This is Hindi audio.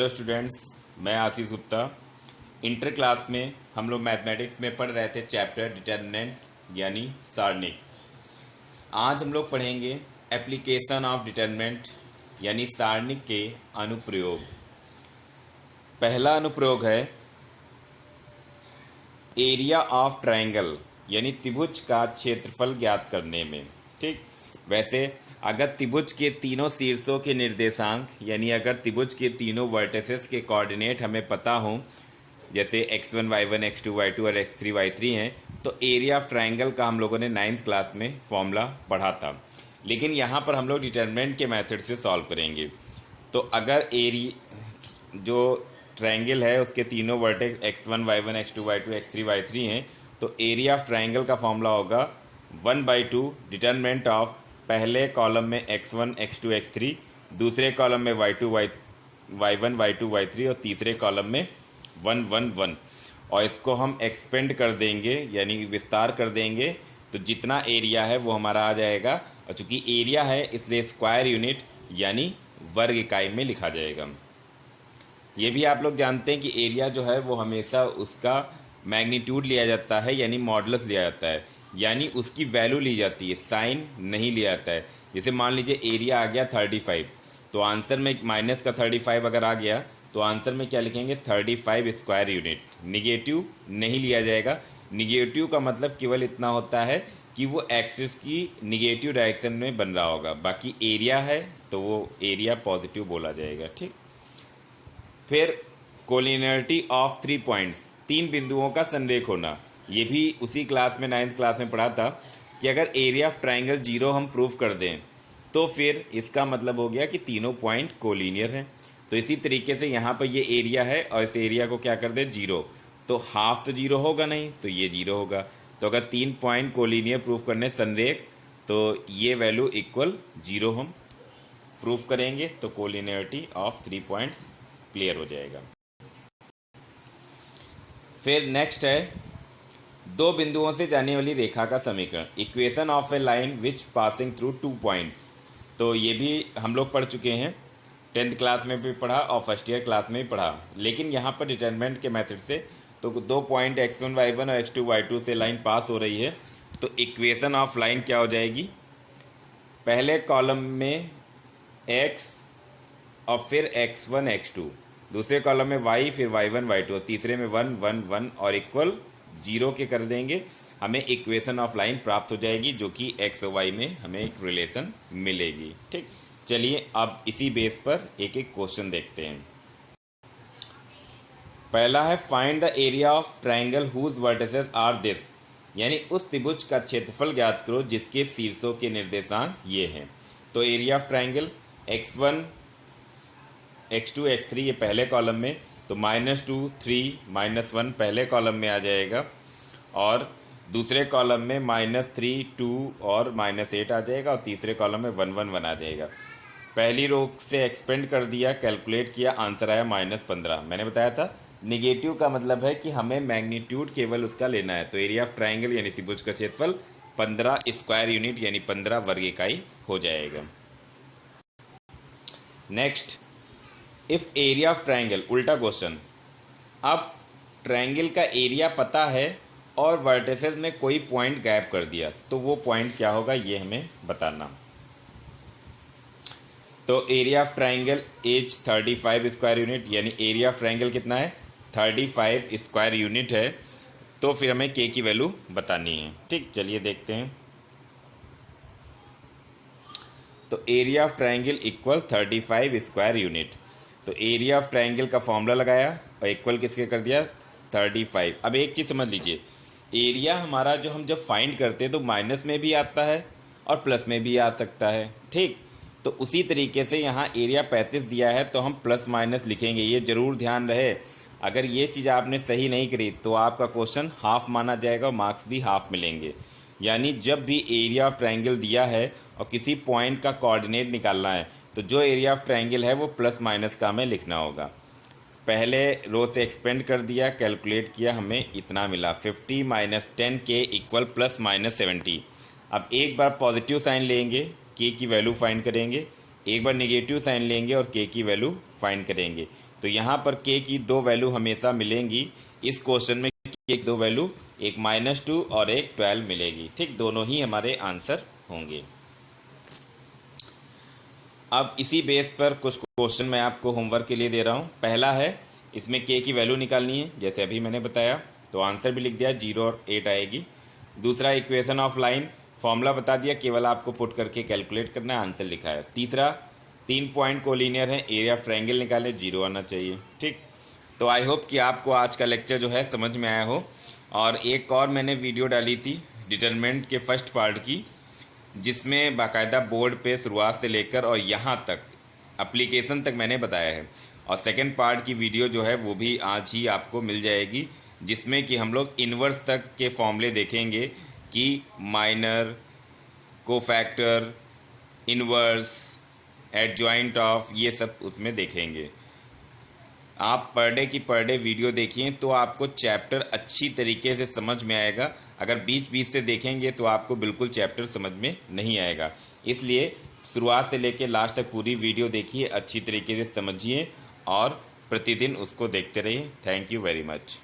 हेलो स्टूडेंट्स, मैं आशीष गुप्ता। इंटर क्लास में हम लोग मैथमेटिक्स में पढ़ रहे थे चैप्टर डिटर्मिनेंट यानी सारणिक। आज हम लोग पढ़ेंगे एप्लीकेशन ऑफ डिटर्मिनेंट यानी सारणिक के अनुप्रयोग। पहला अनुप्रयोग है एरिया ऑफ ट्रायंगल यानी त्रिभुज का क्षेत्रफल ज्ञात करने में। ठीक, वैसे अगर त्रिभुज के तीनों शीर्षों के निर्देशांक यानी अगर त्रिभुज के तीनों वर्टिसेस के कोऑर्डिनेट हमें पता हो, जैसे x1 y1 x2 y2 और x3 y3 हैं, तो एरिया ऑफ ट्रायंगल का हम लोगों ने 9th क्लास में फॉर्मूला पढ़ा था। लेकिन यहाँ पर हम लोग डिटरमिनेंट के मेथड से सॉल्व करेंगे। तो अगर एरिया जो ट्रायंगल है उसके तीनों vertex x1 y1 x2 y2 x3 y3 हैं, तो एरिया ऑफ ट्रायंगल का फॉर्मूला होगा 1/2 डिटरमिनेंट ऑफ पहले कॉलम में x1 x2 x3, दूसरे कॉलम में y1 y2 y3 और तीसरे कॉलम में 1 1 1। और इसको हम एक्सपेंड कर देंगे यानी विस्तार कर देंगे तो जितना एरिया है वो हमारा आ जाएगा। और चूंकि एरिया है इसलिए स्क्वायर यूनिट यानी वर्ग इकाई में लिखा जाएगा। ये भी आप लोग जानते हैं कि एरिया जो है वो हमेशा उसका मैग्नीट्यूड लिया जाता है यानी मॉडुलस लिया जाता है, यानी उसकी वैल्यू ली जाती है, साइन नहीं लिया जाता है। जैसे मान लीजिए एरिया आ गया 35, तो आंसर में माइनस का 35 अगर आ गया तो आंसर में क्या लिखेंगे 35 स्क्वायर यूनिट। निगेटिव नहीं लिया जाएगा। निगेटिव का मतलब केवल इतना होता है कि वो एक्सिस की निगेटिव डायरेक्शन में बन रहा होगा, बाकी एरिया है तो वो एरिया पॉजिटिव बोला जाएगा। ठीक, फिर कोलिनियरिटी ऑफ 3 पॉइंट्स, 3 बिंदुओं का संरेख होना। ये भी उसी क्लास में 9th क्लास में पढ़ा था कि अगर एरिया ऑफ ट्रायंगल 0 हम प्रूव कर दें तो फिर इसका मतलब हो गया कि तीनों पॉइंट कोलिनियर हैं। तो इसी तरीके से यहाँ पर ये एरिया है और इस एरिया को क्या कर दें 0, तो हाफ तो 0 होगा नहीं, तो ये 0 होगा। तो अगर 3 पॉइंट कोलिनियर प्रूव करने संरेख तो ये वैल्यू इक्वल 0 हम प्रूव करेंगे, तो कोलिनियरिटी ऑफ 3 पॉइंट्स क्लियर हो जाएगा। फिर नेक्स्ट है 2 बिंदुओं से जाने वाली रेखा का समीकरण, equation of A line which passing through 2 points. तो ये भी हम लोग पढ़ चुके हैं, 10th क्लास में भी पढ़ा और फर्स्ट ईयर क्लास में भी पढ़ा। लेकिन यहाँ पर डिटरमिनेंट के मेथड से तो 2 पॉइंट x1 y1 और x2 y2 से लाइन पास हो रही है, तो इक्वेशन ऑफ लाइन क्या हो जाएगी, पहले कॉलम में x और फिर x1 x2, दूसरे कॉलम में y फिर y1 y2 और तीसरे में 1 1 1 और इक्वल 0 के कर देंगे। हमें इक्वेशन ऑफ लाइन प्राप्त हो जाएगी जो कि x और y में हमें एक रिलेशन मिलेगी। ठीक, चलिए अब इसी बेस पर एक एक क्वेश्चन देखते हैं। पहला है find the area of triangle whose vertices are this, यानी उस त्रिभुज का क्षेत्रफल ज्ञात करो जिसके शीर्षों के निर्देशांक ये हैं। तो area of triangle x1 x2 x3 ये पहले कॉलम में, तो -2 3 -1 पहले कॉलम में आ जाएगा और दूसरे कॉलम में -3 2 और -8 आ जाएगा और तीसरे कॉलम में 1 1 1 आ जाएगा। पहली रो से एक्सपेंड कर दिया, कैलकुलेट किया, आंसर आया -15। मैंने बताया था निगेटिव का मतलब है कि हमें मैग्नीट्यूड केवल उसका लेना है। तो एरिया ऑफ ट्रायंगल यानी त्रिभुज का क्षेत्रफल 15 स्क्वायर यूनिट यानी 15 वर्ग इकाई हो जाएगा। Next, if area of triangle, उल्टा क्वेश्चन, अब ट्रायंगल का एरिया पता है और वर्टिसेस में कोई पॉइंट गैप कर दिया, तो वो पॉइंट क्या होगा ये हमें बताना। तो area of triangle is 35 square unit, यानी एरिया ऑफ ट्रायंगल कितना है 35 स्क्वायर यूनिट है। तो फिर हमें के की वैल्यू बतानी है। ठीक, चलिए देखते हैं। तो area of triangle equal 35 square unit. तो एरिया ऑफ ट्रायंगल का फॉर्मूला लगाया और इक्वल किसके कर दिया 35। अब एक चीज़ समझ लीजिए, एरिया हमारा जो हम जब फाइंड करते हैं तो माइनस में भी आता है और प्लस में भी आ सकता है। ठीक, तो उसी तरीके से यहाँ एरिया 35 दिया है तो हम प्लस माइनस लिखेंगे, ये ज़रूर ध्यान रहे। अगर ये चीज़ आपने सही नहीं करी तो आपका क्वेश्चन हाफ माना जाएगा और मार्क्स भी हाफ मिलेंगे। यानी जब भी एरिया ऑफ ट्रायंगल दिया है और किसी पॉइंट का कोऑर्डिनेट निकालना है तो जो एरिया ऑफ ट्रायंगल है वो प्लस माइनस का हमें लिखना होगा। पहले रो से एक्सपेंड कर दिया, कैलकुलेट किया, हमें इतना मिला 50 - 10k इक्वल +/-70। अब एक बार पॉजिटिव साइन लेंगे, के की वैल्यू फाइंड करेंगे, एक बार नेगेटिव साइन लेंगे और के की वैल्यू फाइंड करेंगे। तो यहाँ पर के की 2 वैल्यू हमेशा मिलेंगी। इस क्वेश्चन में के की 2 वैल्यू, एक -2 और एक 12 मिलेगी। ठीक, दोनों ही हमारे आंसर होंगे। अब इसी बेस पर कुछ क्वेश्चन मैं आपको होमवर्क के लिए दे रहा हूँ। पहला है, इसमें के की वैल्यू निकालनी है, जैसे अभी मैंने बताया, तो आंसर भी लिख दिया, 0 और 8 आएगी। दूसरा, इक्वेशन ऑफ लाइन, फॉर्मूला बता दिया, केवल आपको पुट करके कैलकुलेट करना है, आंसर लिखा है। तीसरा, 3 पॉइंट कोलिनियर है, एरिया ऑफ ट्रायंगल निकाले, 0 आना चाहिए। ठीक, तो आई होप कि आपको आज का लेक्चर जो है समझ में आया हो। और एक और मैंने वीडियो डाली थी डिटरमिनेंट के फर्स्ट पार्ट की, जिसमें बाकायदा बोर्ड पे शुरुआत से लेकर और यहाँ तक एप्लीकेशन तक मैंने बताया है। और सेकंड पार्ट की वीडियो जो है वो भी आज ही आपको मिल जाएगी, जिसमें कि हम लोग इन्वर्स तक के फॉर्मूले देखेंगे कि minor, cofactor, inverse, adjoint of, ये सब उसमें देखेंगे। आप पर डे वीडियो देखिए तो आपको चैप्टर अच्छी तरीके से समझ में आएगा। अगर बीच बीच से देखेंगे तो आपको बिल्कुल चैप्टर समझ में नहीं आएगा। इसलिए शुरुआत से लेकर लास्ट तक पूरी वीडियो देखिए, अच्छी तरीके से समझिए और प्रतिदिन उसको देखते रहिए। Thank you very much.